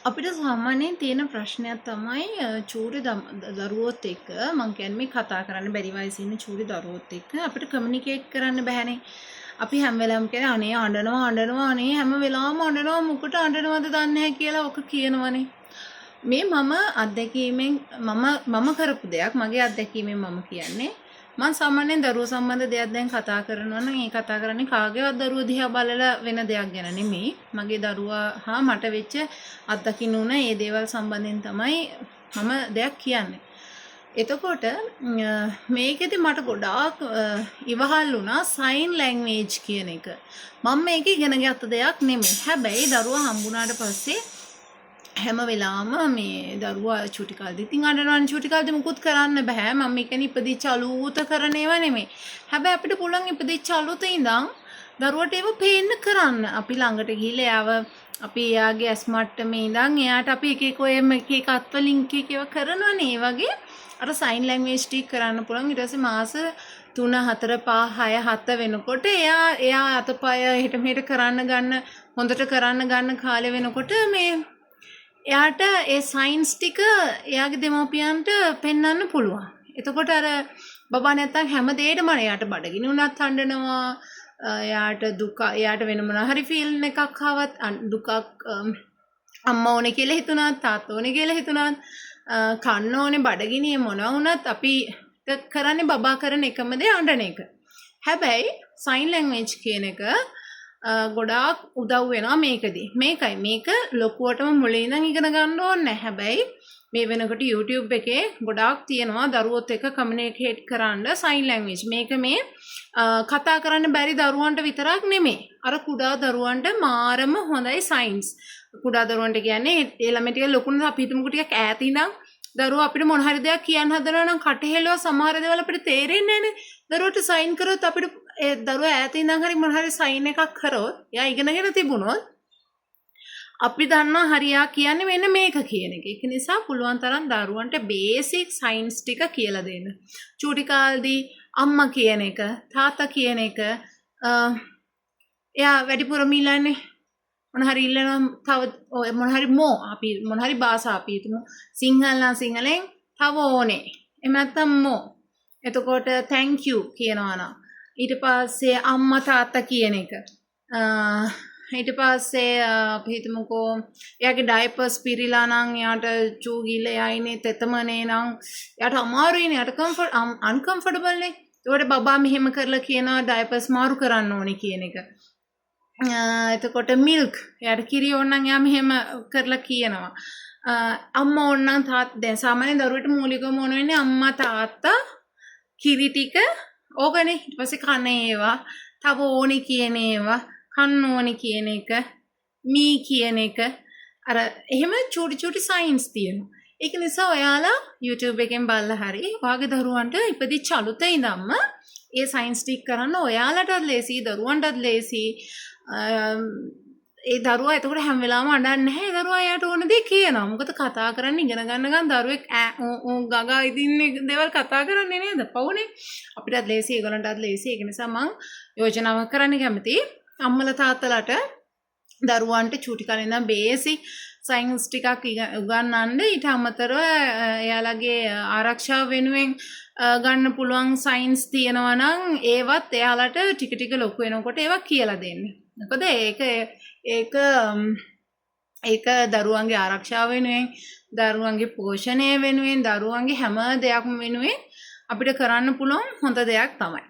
අපිට සාමාන්‍යයෙන් තියෙන ප්‍රශ්නයක් තමයි චූටි දරුවොත් එක්ක මං කියන්නේ මේ කතා කරන්න බැරි වයසේ ඉන්න චූටි දරුවොත් එක්ක අපිට කමියුනිකේට් කරන්න බැහැනේ. අපි හැම වෙලාවෙම කියන්නේ අනේ අඬනවා අනේ හැම වෙලාවම අඬනවා මොකට අඬනවද දන්නේ නැහැ කියලා ඔක කියනවනේ. මේ මම අත්දැකීමෙන් මම කරපු දෙයක් මගේ අත්දැකීමෙන් මම කියන්නේ මම සාමාන්‍යයෙන් දරුවෝ සම්බන්ධ දෙයක් දැන් කතා කරනවා නම් ඒ කතා කරන්නේ කාගේවත් දරුවෝ දිහා බලලා වෙන දෙයක් ගැන නෙමෙයි. මගේ දරුවා හා මට වෙච්ච අත්දකින්න උන මේ දේවල් සම්බන්ධයෙන් තමයි මම දෙයක් කියන්නේ. එතකොට මේකෙදි මට ගොඩාක් ඉවහල් වුණා සයින් ලැන්ග්වේජ් කියන එක. මම මේක ඉගෙන ගත්ත දෙයක් නෙමෙයි. හැබැයි දරුවා හම්බුනාට පස්සේ හැම වෙලාවම මේ දරුවා චුටි කාලේ ඉතින් අඬනවනේ චුටි කාලේ මුකුත් කරන්න බෑ මම කියන්නේ ඉපදිච්ච අලුත කරන ඒවා නෙමෙයි හැබැයි අපිට පුළුවන් ඉපදිච්ච අලුත ඉඳන් දරුවට ඒව පේන්න කරන්න අපි ළඟට ගිහිල්ලා එයාව අපි එයාගේ ඇස් මට්ටමේ ඉඳන් එයාට අපි එක එක ඔය එක අත්වලින් එක ඒවා කරනවනේ ඒ වගේ අර සයින් ලැන්ග්වේජ් ටික කරන්න පුළුවන් ඊට පස්සේ මාස 3 4 5 6 7 වෙනකොට එයා අතපය එහෙට මෙහෙට කරන්න ගන්න හොඳට කරන්න ගන්න කාලේ වෙනකොට මේ එයාට ඒ සයින්ස් ටික එයාගේ දෙමව්පියන්ට පෙන්වන්න පුළුවන්. එතකොට අර බබා නැත්තම් හැම දෙයකටම එයාට බඩගිනි උනත් හඬනවා. එයාට දුක එයාට වෙන මොනවා හරි ෆීල් එකක් ආවත් දුකක් අම්මා ඕනේ කියලා හිතුණා තාත්තා ඕනේ කියලා හිතුණා කන්න ඕනේ බඩගිනි මොනවා වුණත් අපි කරන්නේ බබා කරන එකම දේ අඬන එක. හැබැයි සයින් ලැන්ග්වේජ් කියන එක ගොඩාක් උදව් වෙනවා මේකදී. මේක ලොකුවටම මුලින් ඉඳන් ඉගෙන ගන්න ඕනේ නැහැ. හැබැයි මේ වෙනකොට YouTube එකේ ගොඩාක් තියෙනවා දරුවොත් එක්ක කමියුනිකේට් කරන්න සයින් ලැන්ග්වේජ්. මේක මේ කතා කරන්න බැරි දරුවන්ට විතරක් නෙමෙයි. අර කුඩා දරුවන්ට මාරම හොඳයි සයින්ස්. කුඩා දරුවන්ට කියන්නේ ඒ ළමයි ටික ලොකුන අපි හිතමුකෝ ටිකක් ඈත ඉඳන් දරුවා අපිට මොන හරි දෙයක් කියන්න හදනවා නම් කටහෙලව සමහර දේවල් අපිට තේරෙන්නේ නැහැ. දරුවට සයින් කරොත් අපිට ඒ දරුවා ඈත ඉඳන් හරි මොන හරි සයින් එකක් කරොත් එයා ඉගෙනගෙන තිබුණොත් අපි දන්නවා හරියා කියන්නේ මෙන්න මේක කියන එක. ඒක නිසා පුළුවන් තරම් දරුවන්ට බේසික් සයින්ස් ටික කියලා දෙන්න. චූටි කාලේදී අම්මා කියන එක, තාත්තා කියන එක එයා වැඩිපුර මිලන්නේ මොන හරි ඉල්ලනවා තව මොන හරි අපි මොන හරි භාෂා අපි හිතමු සිංහල නම් සිංහලෙන් තව ඕනේ. එහෙම නැත්නම් එතකොට thank you කියනවා නම් ඊට පස්සේ අම්මා තාත්තා කියන එක ඊට පස්සේ අපි හිතමුකෝ එයාගේ ඩයපර්ස් පිරීලා නම් එයාට චූ ගිහලා එයා ඉන්නේ තෙතමනේ නම් එයාට අමාරුයිනේ එයාට අන්කම්ෆර්ටබල් නේ ඒකට බබා මෙහෙම කරලා කියනවා ඩයපර්ස් මාරු කරන්න ඕනේ කියන එක එතකොට මිල්ක් එයාට කිරි ඕන නම් එයා මෙහෙම කරලා කියනවා අම්මා ඕන නම් තාත්තා දැන් සාමාන්‍ය දරුවෙට මූලිකවම ඕන වෙන්නේ අම්මා තාත්තා කිරි ටික ඕකනේ ඊට පස්සේ කන ඒවා තව ඕනේ කියන ඒවා කන්න ඕනේ කියන එක මී කියන එක අර එහෙම චූටි සයින්ස් තියෙනවා ඒක නිසා ඔයාලා YouTube එකෙන් බලලා හරි ඔයාගේ දරුවන්ට ඉපදිච්ච අලුත ඉඳන්ම ඒ සයින්ස් ටික කරන්න ඔයාලටත් ලේසි දරුවන්ටත් ලේසි ඒ දරුවා එතකොට හැම වෙලාවම අඬන්නේ නැහැ. ඒ දරුවා එයාට ඕන දේ කියනවා. මොකද කතා කරන්න ඉගෙන ගන්න දරුවෙක් ගගා ඉදින්නේ දේවල් කතා කරන්නේ නේද? පවුනේ. අපිටත් ලේසි ඒගොල්ලන්ටත් ලේසි. ඒක නිසා මම යෝජනාවක් කරන්න කැමතියි. අම්මලා තාත්තලාට දරුවන්ට චූටි කාලේ ඉඳන් බේසික් සයින්ස් ටිකක් උගන්වන්න ඊට අමතරව එයාලගේ ආරක්ෂාව වෙනුවෙන් ගන්න පුළුවන් සයින්ස් තියෙනවා නම් ඒවත් එයාලට ටික ටික ලොකු වෙනකොට ඒවා කියලා දෙන්න. මොකද ඒක දරුවන්ගේ ආරක්ෂාව වෙනුවෙන් දරුවන්ගේ පෝෂණය වෙනුවෙන් දරුවන්ගේ හැම දෙයක්ම වෙනුවෙන් අපිට කරන්න පුළුවන් හොඳ දෙයක් තමයි.